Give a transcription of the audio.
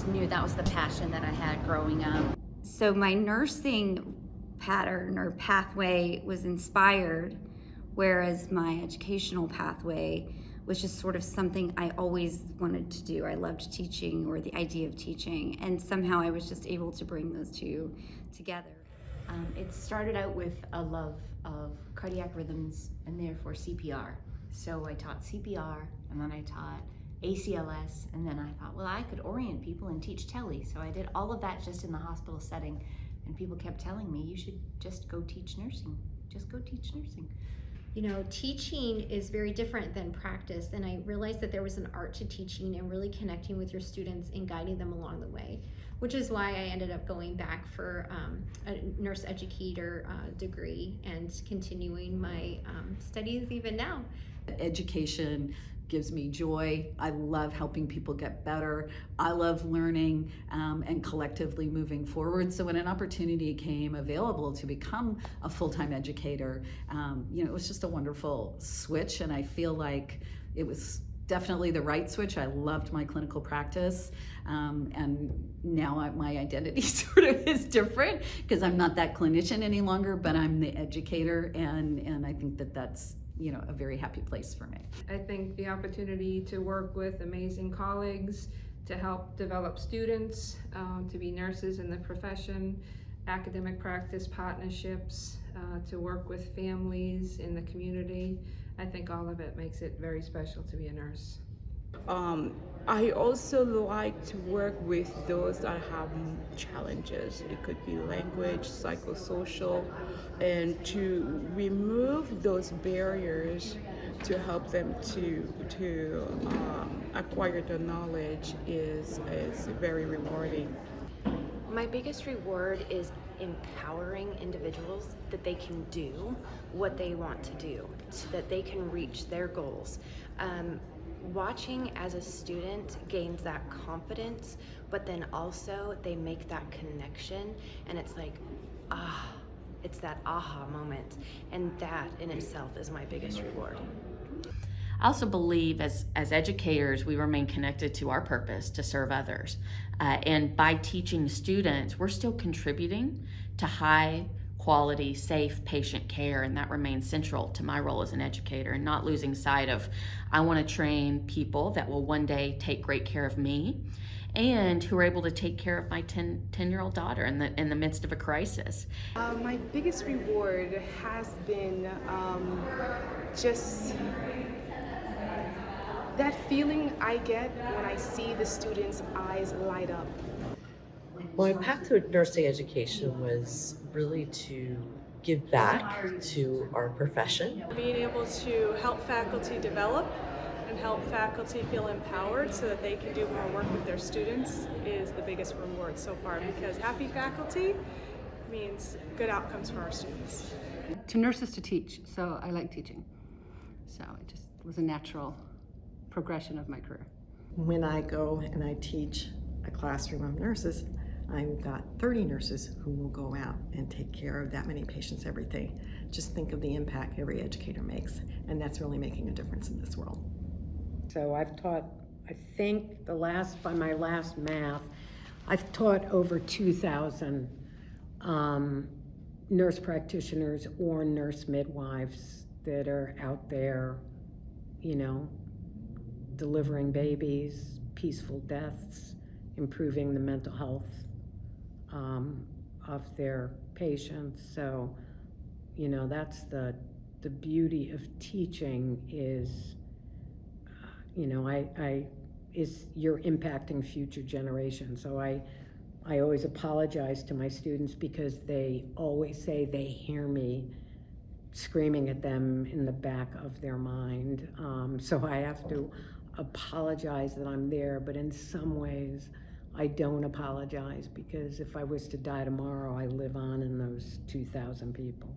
just knew that was the passion that I had growing up. So my nursing pattern or pathway was inspired, whereas my educational pathway was just sort of something I always wanted to do. I loved teaching, or the idea of teaching, and somehow I was just able to bring those two together. It started out with a love of cardiac rhythms and therefore CPR. So I taught CPR, and then I taught ACLS, and then I thought, well, I could orient people and teach tele. So I did all of that just in the hospital setting, and people kept telling me, you should just go teach nursing. Just go teach nursing. You know, teaching is very different than practice, and I realized that there was an art to teaching and really connecting with your students and guiding them along the way, which is why I ended up going back for a Nurse Educator degree and continuing my studies even now. Education gives me joy. I love helping people get better. I love learning and collectively moving forward. So when an opportunity came available to become a full-time educator, it was just a wonderful switch, and I feel like it was definitely the right switch. I loved my clinical practice, and now my identity sort of is different because I'm not that clinician any longer, but I'm the educator, and I think that that's a very happy place for me. I think the opportunity to work with amazing colleagues, to help develop students, to be nurses in the profession, academic practice partnerships, to work with families in the community. I think all of it makes it very special to be a nurse. I also like to work with those that have challenges. It could be language, psychosocial, and to remove those barriers to help them to acquire the knowledge is very rewarding. My biggest reward is empowering individuals that they can do what they want to do, so that they can reach their goals. Watching as a student gains that confidence, but then also they make that connection, and it's like, it's that aha moment, and that in itself is my biggest reward. I also believe as educators, we remain connected to our purpose to serve others. And by teaching students, we're still contributing to high quality, safe patient care, and that remains central to my role as an educator, and not losing sight of, I want to train people that will one day take great care of me and who are able to take care of my 10-year-old daughter in the midst of a crisis. My biggest reward has been just that feeling I get when I see the students' eyes light up. My path to nursing education was really to give back to our profession. Being able to help faculty develop and help faculty feel empowered so that they can do more work with their students is the biggest reward so far, because happy faculty means good outcomes for our students. To nurses to teach, so I like teaching. So it just was a natural progression of my career. When I go and I teach a classroom of nurses, I've got 30 nurses who will go out and take care of that many patients every day. Just think of the impact every educator makes, and that's really making a difference in this world. So I've taught, I think by my last math, I've taught over 2,000 nurse practitioners or nurse midwives that are out there, delivering babies, peaceful deaths, improving the mental health of their patients. So, that's the beauty of teaching is, is you're impacting future generations. So I always apologize to my students because they always say they hear me screaming at them in the back of their mind. So I have to apologize that I'm there, but in some ways I don't apologize, because if I was to die tomorrow, I live on in those 2,000 people.